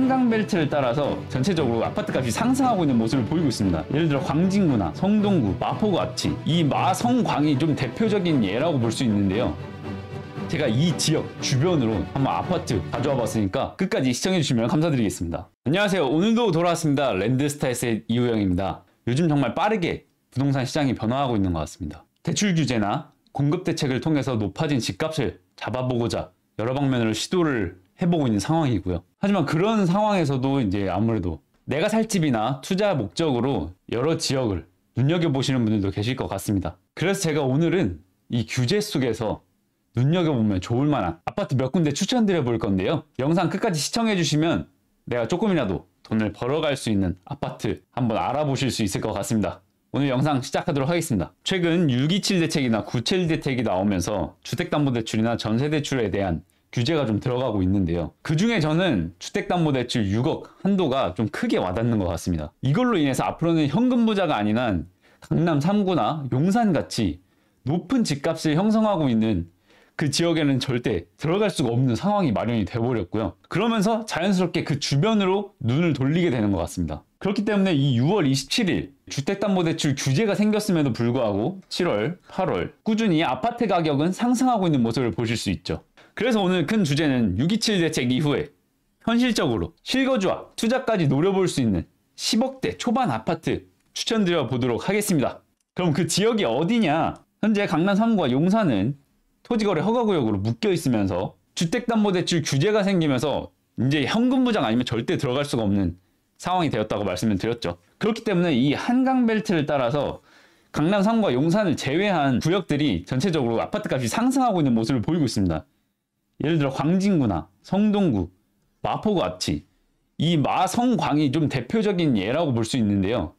한강벨트를 따라서 전체적으로 아파트 값이 상승하고 있는 모습을 보이고 있습니다. 예를 들어 광진구나 성동구, 마포구 같이 이 마성광이 좀 대표적인 예라고 볼 수 있는데요. 제가 이 지역 주변으로 한번 아파트 가져와 봤으니까 끝까지 시청해주시면 감사드리겠습니다. 안녕하세요. 오늘도 돌아왔습니다. 랜드스타에스의 이우영입니다. 요즘 정말 빠르게 부동산 시장이 변화하고 있는 것 같습니다. 대출 규제나 공급 대책을 통해서 높아진 집값을 잡아보고자 여러 방면으로 시도를 해보고 있는 상황이고요. 하지만 그런 상황에서도 이제 아무래도 내가 살 집이나 투자 목적으로 여러 지역을 눈여겨보시는 분들도 계실 것 같습니다. 그래서 제가 오늘은 이 규제 속에서 눈여겨보면 좋을 만한 아파트 몇 군데 추천드려 볼 건데요. 영상 끝까지 시청해 주시면 내가 조금이라도 돈을 벌어갈 수 있는 아파트 한번 알아보실 수 있을 것 같습니다. 오늘 영상 시작하도록 하겠습니다. 최근 627 대책이나 971 대책이 나오면서 주택담보대출이나 전세대출에 대한 규제가 좀 들어가고 있는데요. 그 중에 저는 주택담보대출 6억 한도가 좀 크게 와닿는 것 같습니다. 이걸로 인해서 앞으로는 현금부자가 아닌 한 강남 3구나 용산같이 높은 집값을 형성하고 있는 그 지역에는 절대 들어갈 수가 없는 상황이 마련이 돼버렸고요. 그러면서 자연스럽게 그 주변으로 눈을 돌리게 되는 것 같습니다. 그렇기 때문에 이 6월 27일 주택담보대출 규제가 생겼음에도 불구하고 7월, 8월 꾸준히 아파트 가격은 상승하고 있는 모습을 보실 수 있죠. 그래서 오늘 큰 주제는 627 대책 이후에 현실적으로 실거주와 투자까지 노려볼 수 있는 10억대 초반 아파트 추천드려 보도록 하겠습니다. 그럼 그 지역이 어디냐? 현재 강남 3구와 용산은 토지거래 허가구역으로 묶여 있으면서 주택담보대출 규제가 생기면서 이제 현금부장 아니면 절대 들어갈 수가 없는 상황이 되었다고 말씀을 드렸죠. 그렇기 때문에 이 한강벨트를 따라서 강남 3구와 용산을 제외한 구역들이 전체적으로 아파트 값이 상승하고 있는 모습을 보이고 있습니다. 예를 들어 광진구나 성동구, 마포구 같이 이 마성광이 좀 대표적인 예라고 볼 수 있는데요.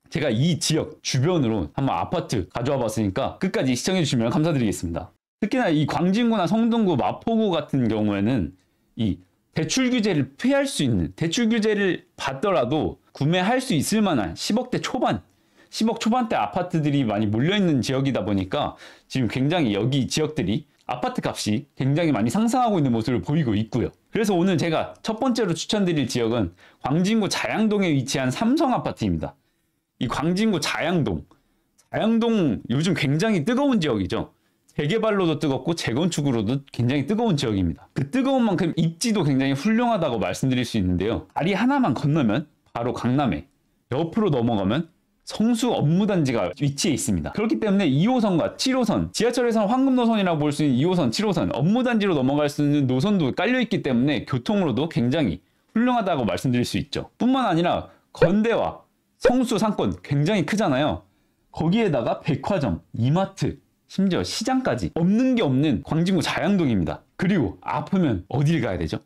제가 이 지역 주변으로 한번 아파트 가져와 봤으니까 끝까지 시청해 주시면 감사드리겠습니다. 특히나 이 광진구나 성동구, 마포구 같은 경우에는 이 대출 규제를 피할 수 있는, 대출 규제를 받더라도 구매할 수 있을 만한 10억대 초반, 10억 초반대 아파트들이 많이 몰려있는 지역이다 보니까 지금 굉장히 여기 지역들이 아파트 값이 굉장히 많이 상승하고 있는 모습을 보이고 있고요. 그래서 오늘 제가 첫 번째로 추천드릴 지역은 광진구 자양동에 위치한 삼성아파트입니다. 이 광진구 자양동 요즘 굉장히 뜨거운 지역이죠. 재개발로도 뜨겁고 재건축으로도 굉장히 뜨거운 지역입니다. 그 뜨거운 만큼 입지도 굉장히 훌륭하다고 말씀드릴 수 있는데요. 다리 하나만 건너면 바로 강남에, 옆으로 넘어가면 성수 업무단지가 위치해 있습니다. 그렇기 때문에 2호선과 7호선, 지하철에서는 황금노선이라고 볼 수 있는 2호선, 7호선 업무단지로 넘어갈 수 있는 노선도 깔려있기 때문에 교통으로도 굉장히 훌륭하다고 말씀드릴 수 있죠. 뿐만 아니라 건대와 성수 상권 굉장히 크잖아요. 거기에다가 백화점, 이마트, 심지어 시장까지 없는 게 없는 광진구 자양동입니다. 그리고 아프면 어딜 가야 되죠?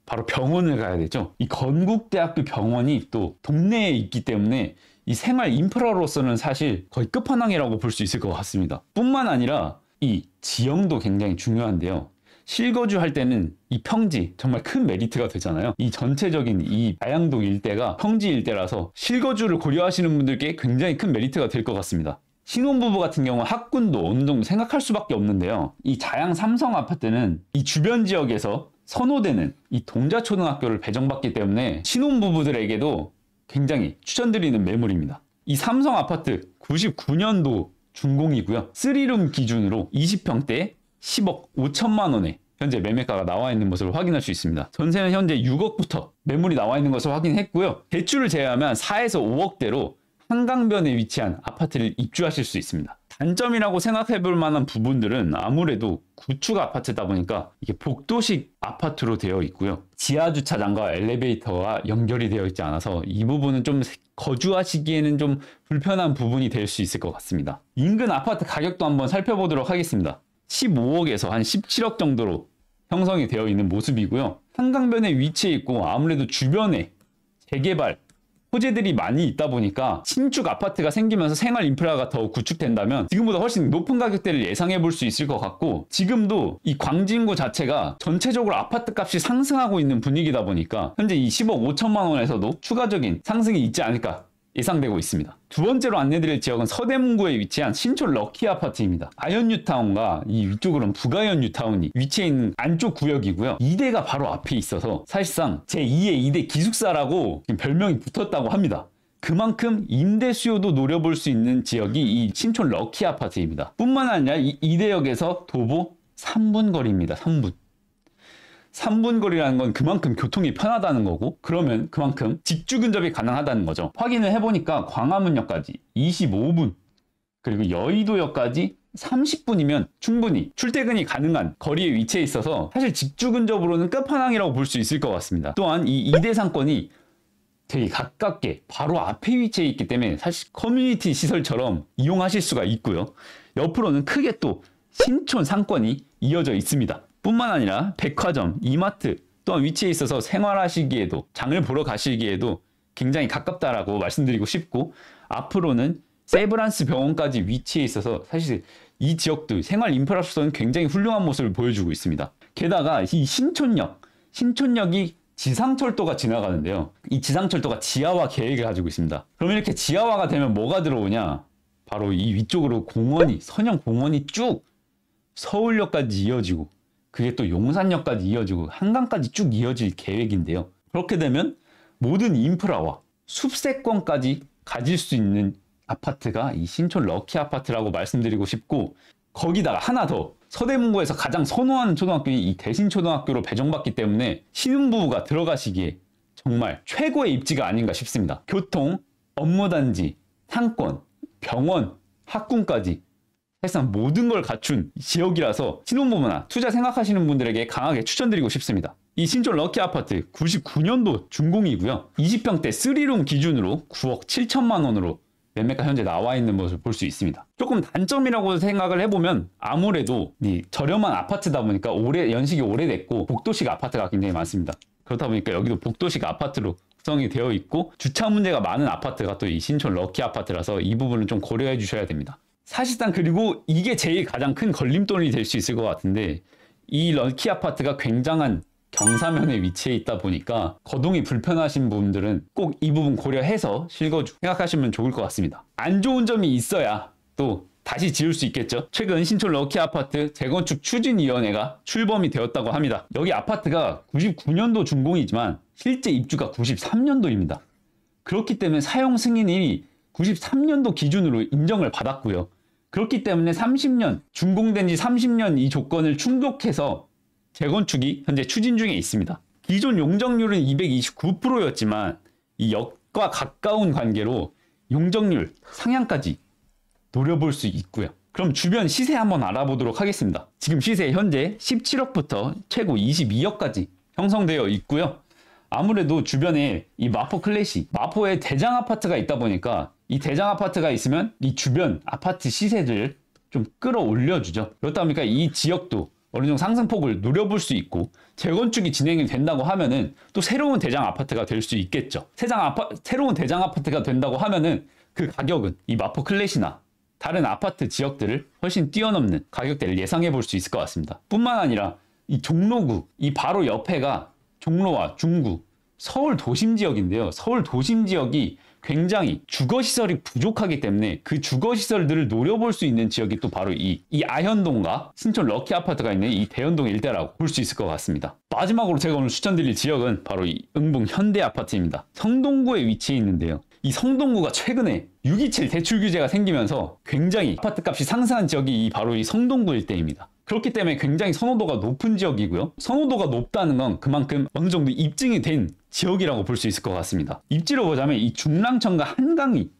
바로 병원을 가야 되죠. 이 건국대학교 병원이 또 동네에 있기 때문에 이 생활 인프라로서는 사실 거의 끝판왕이라고 볼 수 있을 것 같습니다. 뿐만 아니라 이 지형도 굉장히 중요한데요. 실거주할 때는 이 평지 정말 큰 메리트가 되잖아요. 이 전체적인 이 자양동 일대가 평지 일대라서 실거주를 고려하시는 분들께 굉장히 큰 메리트가 될 것 같습니다. 신혼부부 같은 경우 학군도 어느 정도 생각할 수밖에 없는데요. 이 자양 삼성 아파트는 이 주변 지역에서 선호되는 이 동자초등학교를 배정받기 때문에 신혼부부들에게도 굉장히 추천드리는 매물입니다. 이 삼성 아파트 99년도 준공이고요. 3룸 기준으로 20평대 10억 5천만 원에 현재 매매가가 나와 있는 모습을 확인할 수 있습니다. 전세는 현재 6억부터 매물이 나와 있는 것을 확인했고요. 대출을 제외하면 4에서 5억대로 한강변에 위치한 아파트를 입주하실 수 있습니다. 단점이라고 생각해 볼 만한 부분들은 아무래도 구축 아파트다 보니까 이게 복도식 아파트로 되어 있고요. 지하 주차장과 엘리베이터와 연결이 되어 있지 않아서 이 부분은 좀 거주하시기에는 좀 불편한 부분이 될 수 있을 것 같습니다. 인근 아파트 가격도 한번 살펴보도록 하겠습니다. 15억에서 한 17억 정도로 형성이 되어 있는 모습이고요. 한강변에 위치해 있고 아무래도 주변에 재개발 호재들이 많이 있다 보니까 신축 아파트가 생기면서 생활 인프라가 더 구축된다면 지금보다 훨씬 높은 가격대를 예상해 볼 수 있을 것 같고, 지금도 이 광진구 자체가 전체적으로 아파트 값이 상승하고 있는 분위기다 보니까 현재 이 10억 5천만 원에서도 추가적인 상승이 있지 않을까 예상되고 있습니다. 두 번째로 안내드릴 지역은 서대문구에 위치한 신촌 럭키 아파트입니다. 아현 뉴타운과 이 위쪽으로는 북아현 뉴타운이 위치해 있는 안쪽 구역이고요. 2대가 바로 앞에 있어서 사실상 제2의 2대 기숙사라고 별명이 붙었다고 합니다. 그만큼 임대 수요도 노려볼 수 있는 지역이 이 신촌 럭키 아파트입니다. 뿐만 아니라 이 2대역에서 도보 3분 거리입니다. 3분 거리라는 건 그만큼 교통이 편하다는 거고, 그러면 그만큼 직주 근접이 가능하다는 거죠. 확인을 해보니까 광화문역까지 25분, 그리고 여의도역까지 30분이면 충분히 출퇴근이 가능한 거리에 위치해 있어서 사실 직주 근접으로는 끝판왕이라고 볼 수 있을 것 같습니다. 또한 이 2대 상권이 되게 가깝게 바로 앞에 위치해 있기 때문에 사실 커뮤니티 시설처럼 이용하실 수가 있고요. 옆으로는 크게 또 신촌 상권이 이어져 있습니다. 뿐만 아니라 백화점, 이마트 또한 위치해 있어서 생활하시기에도, 장을 보러 가시기에도 굉장히 가깝다라고 말씀드리고 싶고, 앞으로는 세브란스 병원까지 위치해 있어서 사실 이 지역도 생활 인프라로서는 굉장히 훌륭한 모습을 보여주고 있습니다. 게다가 이 신촌역이 지상철도가 지나가는데요. 이 지상철도가 지하화 계획을 가지고 있습니다. 그럼 이렇게 지하화가 되면 뭐가 들어오냐? 바로 이 위쪽으로 선형 공원이 쭉 서울역까지 이어지고, 그게 또 용산역까지 이어지고 한강까지 쭉 이어질 계획인데요. 그렇게 되면 모든 인프라와 숲세권까지 가질 수 있는 아파트가 이 신촌 럭키 아파트라고 말씀드리고 싶고, 거기다가 하나 더, 서대문구에서 가장 선호하는 초등학교인 이 대신초등학교로 배정받기 때문에 신혼부부가 들어가시기에 정말 최고의 입지가 아닌가 싶습니다. 교통, 업무단지, 상권, 병원, 학군까지 사실상 모든 걸 갖춘 지역이라서 신혼부부나 투자 생각하시는 분들에게 강하게 추천드리고 싶습니다. 이 신촌 럭키 아파트 99년도 준공이고요. 20평대 3룸 기준으로 9억 7천만 원으로 매매가 현재 나와 있는 모습을 볼 수 있습니다. 조금 단점이라고 생각을 해보면 아무래도 이 저렴한 아파트다 보니까 연식이 오래됐고 복도식 아파트가 굉장히 많습니다. 그렇다 보니까 여기도 복도식 아파트로 구성이 되어 있고 주차 문제가 많은 아파트가 또 이 신촌 럭키 아파트라서 이 부분은 좀 고려해 주셔야 됩니다. 사실상 그리고 이게 제일 가장 큰 걸림돌이 될 수 있을 것 같은데, 이 럭키 아파트가 굉장한 경사면에 위치해 있다 보니까 거동이 불편하신 분들은 꼭 이 부분 고려해서 실거주 생각하시면 좋을 것 같습니다. 안 좋은 점이 있어야 또 다시 지을 수 있겠죠. 최근 신촌 럭키 아파트 재건축 추진위원회가 출범이 되었다고 합니다. 여기 아파트가 99년도 준공이지만 실제 입주가 93년도입니다. 그렇기 때문에 사용 승인이 93년도 기준으로 인정을 받았고요. 그렇기 때문에 30년, 준공된 지 30년 이 조건을 충족해서 재건축이 현재 추진 중에 있습니다. 기존 용적률은 229%였지만 이 역과 가까운 관계로 용적률 상향까지 노려볼 수 있고요. 그럼 주변 시세 한번 알아보도록 하겠습니다. 지금 시세 현재 17억부터 최고 22억까지 형성되어 있고요. 아무래도 주변에 이 마포 클래식, 마포에 대장 아파트가 있다 보니까 이 대장 아파트가 있으면 이 주변 아파트 시세를 좀 끌어올려주죠. 그렇다 보니까 이 지역도 어느 정도 상승폭을 노려볼 수 있고, 재건축이 진행이 된다고 하면은 또 새로운 대장 아파트가 될 수 있겠죠. 새로운 대장 아파트가 된다고 하면은 그 가격은 이 마포 클래시나 다른 아파트 지역들을 훨씬 뛰어넘는 가격대를 예상해 볼 수 있을 것 같습니다. 뿐만 아니라 이 종로구, 이 바로 옆에가 종로와 중구, 서울 도심 지역인데요. 서울 도심 지역이 굉장히 주거시설이 부족하기 때문에 그 주거시설들을 노려볼 수 있는 지역이 또 바로 이 아현동과 신촌 럭키 아파트가 있는 이 대연동 일대라고 볼 수 있을 것 같습니다. 마지막으로 제가 오늘 추천드릴 지역은 바로 이 응봉 현대 아파트입니다. 성동구에 위치해 있는데요. 이 성동구가 최근에 627 대출 규제가 생기면서 굉장히 아파트 값이 상승한 지역이 바로 이 성동구 일대입니다. 그렇기 때문에 굉장히 선호도가 높은 지역이고요. 선호도가 높다는 건 그만큼 어느 정도 입증이 된 지역이라고 볼 수 있을 것 같습니다. 입지로 보자면 이 중랑천과 한강이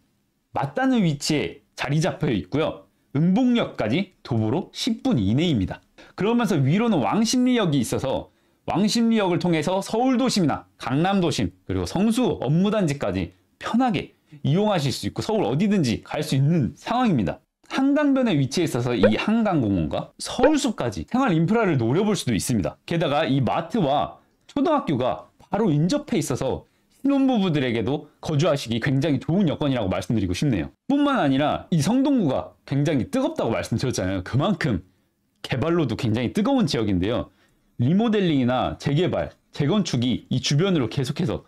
맞닿는 위치에 자리 잡혀 있고요. 응봉역까지 도보로 10분 이내입니다. 그러면서 위로는 왕십리역이 있어서 왕십리역을 통해서 서울도심이나 강남도심 그리고 성수 업무단지까지 편하게 이용하실 수 있고 서울 어디든지 갈 수 있는 상황입니다. 한강변에 위치해 있어서 이 한강공원과 서울숲까지 생활 인프라를 노려볼 수도 있습니다. 게다가 이 마트와 초등학교가 바로 인접해 있어서 신혼부부들에게도 거주하시기 굉장히 좋은 여건이라고 말씀드리고 싶네요. 뿐만 아니라 이 성동구가 굉장히 뜨겁다고 말씀드렸잖아요. 그만큼 개발로도 굉장히 뜨거운 지역인데요. 리모델링이나 재개발, 재건축이 이 주변으로 계속해서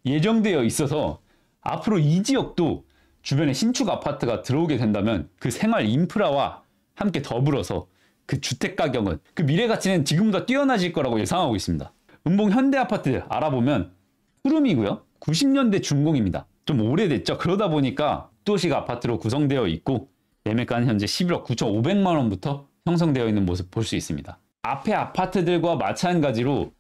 예정되어 있어서 앞으로 이 지역도 주변에 신축 아파트가 들어오게 된다면 그 생활 인프라와 함께 더불어서 그 주택 가격은, 그 미래 가치는 지금보다 뛰어나질 거라고 예상하고 있습니다. 은봉 현대 아파트 알아보면 푸름이고요. 90년대 준공입니다. 좀 오래됐죠. 그러다 보니까 도식 아파트로 구성되어 있고 매매가는 현재 11억 9,500만 원부터 형성되어 있는 모습 볼 수 있습니다. 앞에 아파트들과 마찬가지로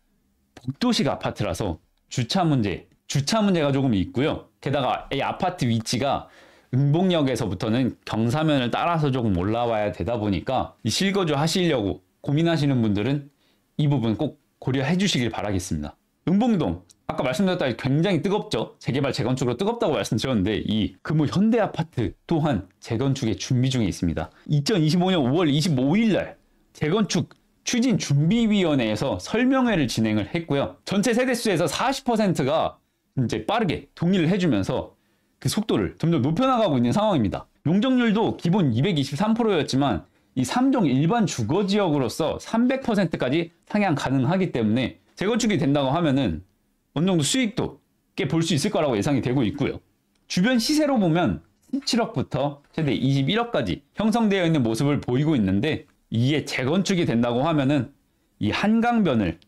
복도식 아파트라서 주차 문제가 조금 있고요. 게다가 이 아파트 위치가 은봉역에서부터는 경사면을 따라서 조금 올라와야 되다 보니까 이 실거주 하시려고 고민하시는 분들은 이 부분 꼭 고려해 주시길 바라겠습니다. 은봉동 아까 말씀드렸다시피 굉장히 뜨겁죠. 재개발 재건축으로 뜨겁다고 말씀드렸는데 이 금호 현대 아파트 또한 재건축에 준비 중에 있습니다. 2025년 5월 25일 날 재건축 추진 준비위원회에서 설명회를 진행을 했고요. 전체 세대수에서 40%가 이제 빠르게 동의를 해주면서 그 속도를 점점 높여나가고 있는 상황입니다. 용적률도 기본 223%였지만 이 3종 일반 주거지역으로서 300%까지 상향 가능하기 때문에 재건축이 된다고 하면은 어느 정도 수익도 꽤 볼 수 있을 거라고 예상이 되고 있고요. 주변 시세로 보면 17억부터 최대 21억까지 형성되어 있는 모습을 보이고 있는데 이게 재건축이 된다고 하면은 이 한강변을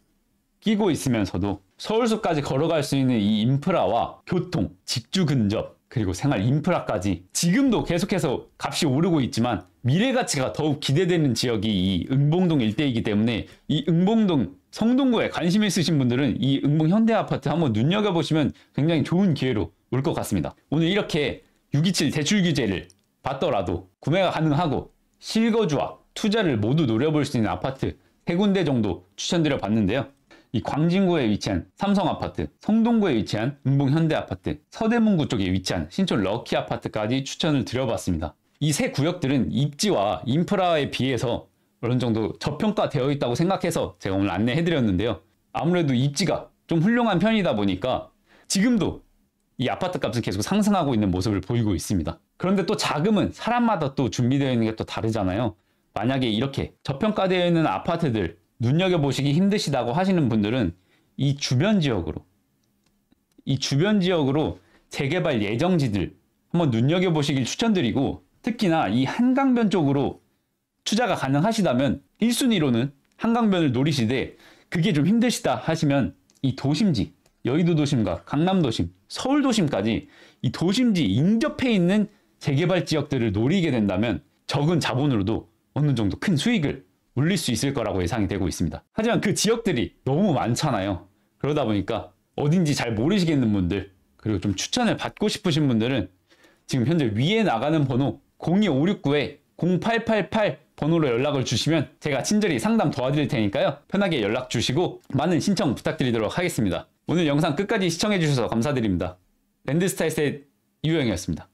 끼고 있으면서도 서울숲까지 걸어갈 수 있는 이 인프라와 교통, 직주 근접, 그리고 생활 인프라까지 지금도 계속해서 값이 오르고 있지만 미래 가치가 더욱 기대되는 지역이 이 은봉동 일대이기 때문에 이 은봉동 성동구에 관심 있으신 분들은 이 은봉 현대 아파트 한번 눈여겨보시면 굉장히 좋은 기회로 올 것 같습니다. 오늘 이렇게 627 대출 규제를 받더라도 구매가 가능하고 실거주와 투자를 모두 노려볼 수 있는 아파트 3군데 정도 추천드려 봤는데요. 이 광진구에 위치한 삼성아파트, 성동구에 위치한 은봉 현대아파트, 서대문구 쪽에 위치한 신촌 럭키아파트까지 추천을 드려봤습니다. 이 세 구역들은 입지와 인프라에 비해서 어느 정도 저평가되어 있다고 생각해서 제가 오늘 안내해드렸는데요. 아무래도 입지가 좀 훌륭한 편이다 보니까 지금도 이 아파트 값은 계속 상승하고 있는 모습을 보이고 있습니다. 그런데 또 자금은 사람마다 또 준비되어 있는 게 또 다르잖아요. 만약에 이렇게 저평가되어 있는 아파트들 눈여겨보시기 힘드시다고 하시는 분들은 이 주변 지역으로 재개발 예정지들 한번 눈여겨보시길 추천드리고, 특히나 이 한강변 쪽으로 투자가 가능하시다면 1순위로는 한강변을 노리시되 그게 좀 힘드시다 하시면 이 도심지, 여의도 도심과 강남 도심, 서울 도심까지 이 도심지 인접해 있는 재개발 지역들을 노리게 된다면 적은 자본으로도 어느 정도 큰 수익을 올릴 수 있을 거라고 예상이 되고 있습니다. 하지만 그 지역들이 너무 많잖아요. 그러다 보니까 어딘지 잘 모르시겠는 분들, 그리고 좀 추천을 받고 싶으신 분들은 지금 현재 위에 나가는 번호 02569-0888 번호로 연락을 주시면 제가 친절히 상담 도와드릴 테니까요. 편하게 연락 주시고 많은 신청 부탁드리도록 하겠습니다. 오늘 영상 끝까지 시청해 주셔서 감사드립니다. 랜드스타일셋 이우영이었습니다.